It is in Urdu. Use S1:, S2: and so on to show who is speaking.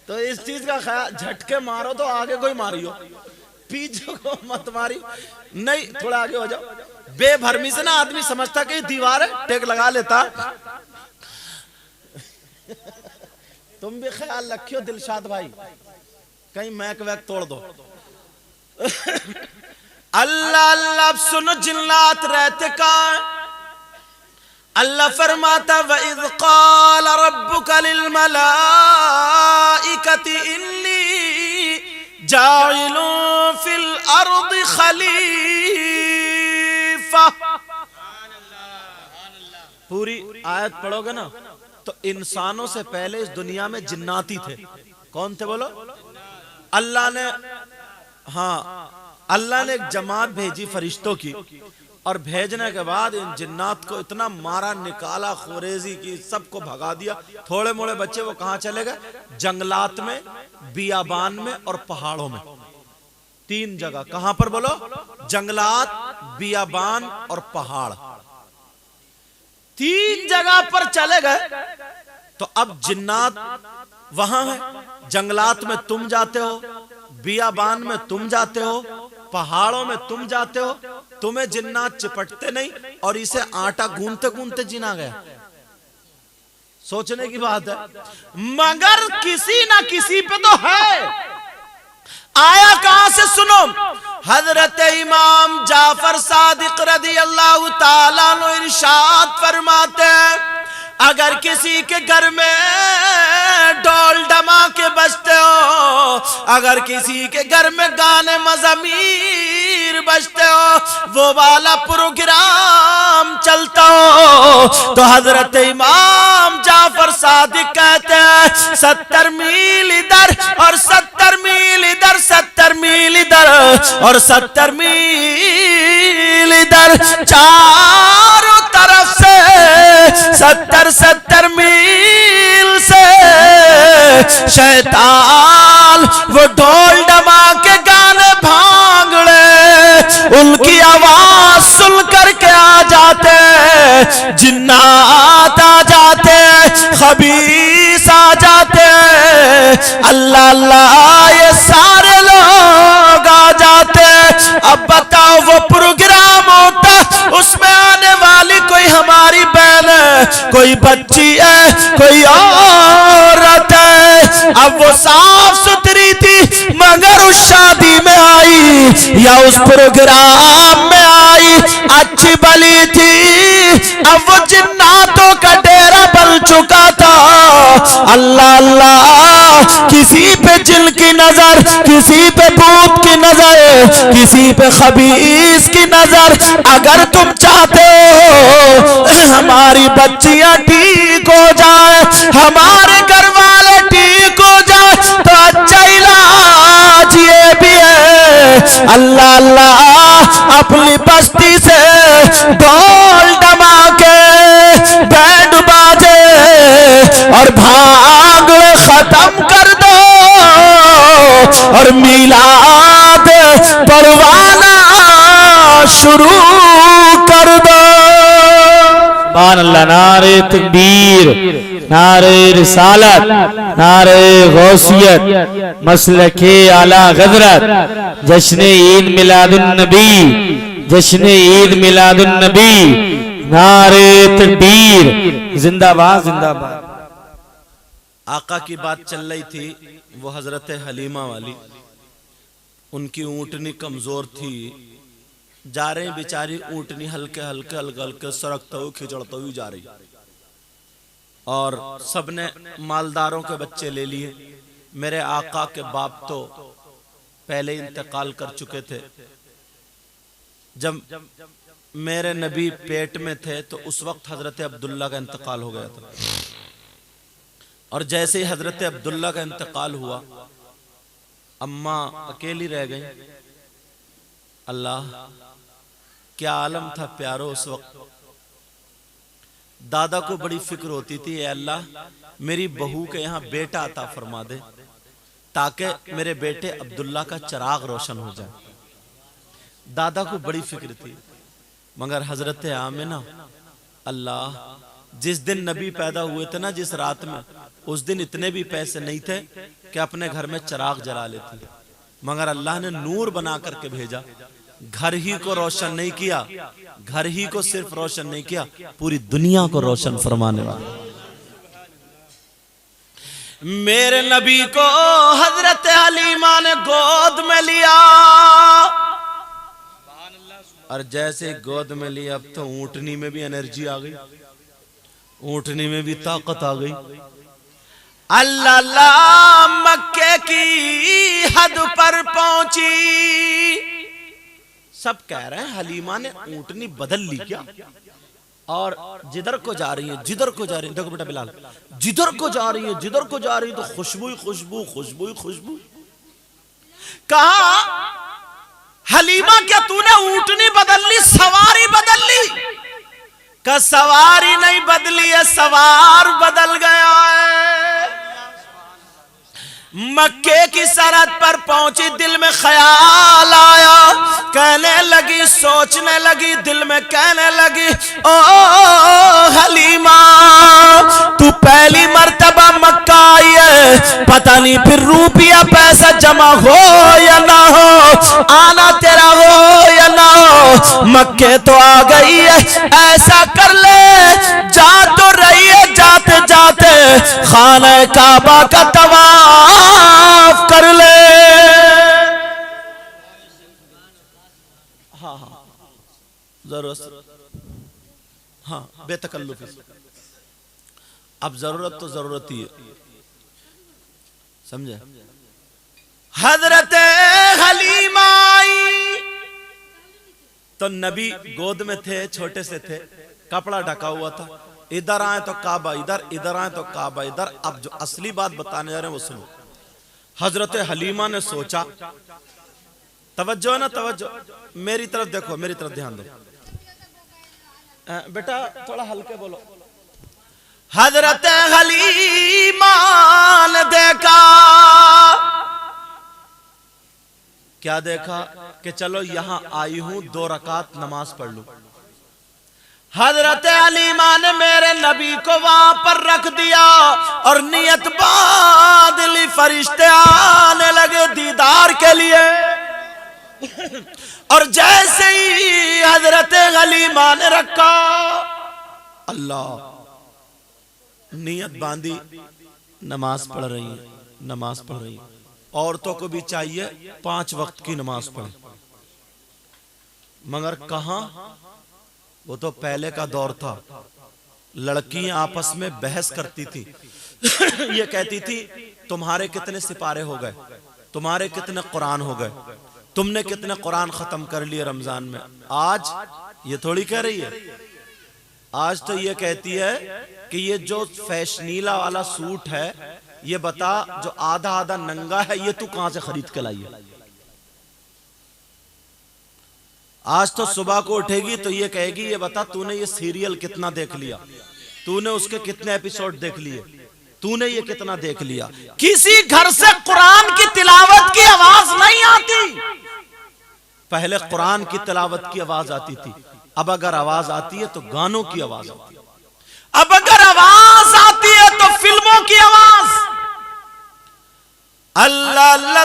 S1: تو اس چیز کا خیال، جھٹکے مارو تو آگے کوئی ماریو، پیچھے کو مت ماری، نہیں تھوڑا آگے ہو جاؤ. بے بھرمی سے نا آدمی سمجھتا کہ دیوار ہے، ٹیک لگا لیتا. تم بھی خیال رکھیو دلشاد بھائی، کہیں میک ویک توڑ دو. اللہ اللہ سنو جنات رہتے کہاں. اللہ فرماتا وَإِذْ قَالَ رَبُّكَ لِلْمَلَائِكَةِ إِنِّي جَاعِلٌ فِي الْأَرْضِ خَلِيفَةً. پوری آیت پڑھو گے نا تو انسانوں سے پہلے اس دنیا میں جناتی تھے. کون تھے بولو؟ اللہ نے، ہاں اللہ نے ایک جماعت بھیجی فرشتوں کی، اور بھیجنے کے بعد ان جنات کو اتنا مارا، نکالا، خوریزی کی، سب کو بھگا دیا. تھوڑے موڑے بچے وہ کہاں چلے گئے؟ جنگلات میں، بیابان میں اور پہاڑوں میں. 3 جگہ. کہاں پر بولو؟ جنگلات، بیابان اور پہاڑ. 3 جگہ پر چلے گئے. تو اب جنات وہاں ہیں، جنگلات میں تم جاتے ہو، بیابان میں تم جاتے ہو، پہاڑوں میں تم جاتے ہو. تمہیں جنات چپٹتے نہیں، اور اسے آٹا گونتے گونتے جنا گیا. سوچنے کی بات ہے. مگر کسی نہ کسی پہ تو ہے. آیا کہاں سے؟ سنو، حضرت امام جعفر صادق رضی اللہ تعالیٰ عنہ ارشاد فرماتے ہیں اگر کسی کے گھر میں ڈول ڈماکے بجتے ہو، اگر کسی کے گھر میں گانے مزامیر بجتے ہو، وہ والا پروگرام چلتا ہو، تو حضرت امام جعفر صادق کہتے ہیں 70 میل ادھر اور 70 میل ادھر، 70 میل ادھر اور 70 میل ادھر، چاروں طرف سے 70 میل سے شیطان وہ ڈھول ڈما کے گانے بھانگڑے، ان کی آواز سن کر کے آ جاتے، جنات آ جاتے، خبیث آ جاتے، اللہ اللہ یہ سارے لوگ آ جاتے. اب بتاؤ وہ پروگرام ہوتا، اس میں آنے والی کوئی ہماری بہن ہے، کوئی بچی ہے، کوئی عورت ہے. اب وہ صاف ستھری تھی مگر اس شادی میں آئی یا اس پروگرام میں آئی اچھی بلی تھی. اب وہ جناتوں کا ڈیرا بن چکا تھا. اللہ اللہ کسی پہ جن کی نظر، کسی پہ بھوت کی نظر، کسی پہ خبیث کی نظر. اگر تم چاہتے ہو ہماری بچیاں ٹھیک ہو جائیں، ہمارے گھر والے ٹھیک ہو جائیں، تو اچھا علاج یہ بھی ہے اللہ اللہ اپنی بستی سے ڈھول ڈماکے، بینڈ باجے اور بھانگڑے ختم کر دو اور میلاد پروانہ شروع کر دو. سبحان اللہ. نعرہ تکبیر، نعرہ رسالت، نعرہ غوثیت، مسلک اعلی حضرت، جشن عید میلاد النبی، جشن عید میلاد النبی، نعرہ تکبیر، زندہ باد زندہ باد. آقا کی بات چل رہی تھی، وہ حضرت حلیمہ والی. ان کی اونٹنی کمزور تھی، جا رہے بیچاری اونٹنی ہلکے ہلکے ہلکے ہلکے سرکتے ہوئے کھچڑتے ہوئے جا رہی، اور سب نے مالداروں کے بچے لے لیے. میرے آقا کے باپ تو پہلے انتقال کر چکے تھے. جب میرے نبی پیٹ میں تھے تو اس وقت حضرت عبداللہ کا انتقال ہو گیا تھا. اور جیسے ہی حضرت عبداللہ کا انتقال ہوا، اماں اکیلی رہ گئی. اللہ کیا عالم تھا پیارو اس وقت. دادا کو بڑی فکر ہوتی تھی، اے اللہ میری بہو کے یہاں بیٹا عطا فرما دے تاکہ میرے بیٹے عبداللہ کا چراغ روشن ہو جائے. دادا کو بڑی فکر تھی. مگر حضرت آمنہ، اللہ جس دن نبی پیدا ہوئے تھے نا، جس رات میں، اس دن اتنے بھی پیسے نہیں تھے کہ اپنے گھر میں چراغ جلا لیتی، مگر اللہ نے نور بنا کر کے بھیجا. گھر ہی کو روشن نہیں کیا، گھر ہی کو صرف روشن نہیں کیا، پوری دنیا کو روشن فرمانے والا. میرے نبی کو حضرت حلیمہ نے گود میں لیا، اور جیسے گود میں لیا اب تو اونٹنی میں بھی انرجی آ گئی، اونٹنی میں بھی طاقت آ گئی. اللہ اللہ مکے کی حد پر پہنچی. سب کہہ رہے ہیں حلیمہ نے اونٹنی بدل لی کیا، اور جدھر کو جا رہی ہیں جدھر کو جا رہی ہیں، دیکھو بیٹا بلال، جدھر کو جا رہی ہیں جدھر کو جا رہی ہیں تو خوشبو ہی خوشبو، خوشبو ہی خوشبو. کہا حلیمہ کیا تو نے اونٹنی بدل لی، سواری بدل لی؟ کہ سواری نہیں بدلی ہے، سوار بدل گیا ہے. مکے کی سرحد پر پہنچی، دل میں خیال آیا، کہنے لگی، سوچنے لگی، دل میں کہنے لگی، او حلیمہ تو پہلی مرتبہ مکہ آئی ہے، پتہ نہیں پھر روپیہ پیسہ جمع ہو یا نہ ہو، آنا تیرا ہو یا نہ ہو، مکے تو آ گئی ہے، ایسا کر لے، جا تو رہی ہے، جاتے جاتے خانہ کعبہ کا طواف کر لے. ہاں ہاں ضرورت، ہاں بے تکلف. اب ضرورت تو ضرورت ہی ہے، سمجھے. حضرت حلیمہ آئی تو نبی گود میں تھے، چھوٹے سے تھے، کپڑا ڈھکا ہوا تھا. ادھر آئیں تو کعبہ ادھر، ادھر آئیں تو کعبہ ادھر. اب جو اصلی بات بتانے جا رہے ہیں وہ سنو. حضرت حلیمہ نے سوچا، توجہ ہے نا، توجہ میری طرف دیکھو، میری طرف دھیان دو بیٹا، تھوڑا ہلکے بولو. حضرت حلیمہ نے دیکھا، کیا دیکھا؟ کہ چلو یہاں آئی ہوں 2 رکعت نماز پڑھ لوں. حضرت حلیمہ نے میرے نبی کو وہاں پر رکھ دیا اور نیت باندھ لی. فرشتے آنے لگے دیدار کے لیے، اور جیسے ہی حضرت حلیمہ نے رکھا، اللہ نیت باندھی، نماز پڑھ رہی ہیں، نماز پڑھ رہی ہیں. عورتوں کو بھی چاہیے 5 وقت کی نماز پڑھیں، مگر کہاں؟ وہ تو پہلے کا دور تھا، لڑکیاں آپس میں بحث کرتی تھی. یہ کہتی تھی تمہارے کتنے سپارے ہو گئے، تمہارے کتنے قرآن ہو گئے، تم نے کتنے قرآن ختم کر لیے رمضان میں. آج یہ تھوڑی کہہ رہی ہے، آج تو یہ کہتی ہے کہ یہ جو فیشنیلا والا سوٹ ہے، یہ بتا جو آدھا آدھا ننگا ہے، یہ تو کہاں سے خرید کے لائی ہے. آج تو صبح کو اٹھے گی تو یہ کہے گی، یہ بتا تو نے یہ سیریل کتنا دیکھ لیا، تو نے اس کے کتنے ایپیسوڈ دیکھ لیے، تو نے یہ کتنا دیکھ لیا. کسی گھر سے قرآن کی تلاوت کی آواز نہیں آتی. پہلے قرآن کی تلاوت کی آواز آتی تھی، اب اگر آواز آتی ہے تو گانوں کی آواز آتی ہے، اب اگر آواز آتی ہے تو فلموں کی آواز. اللہ اللہ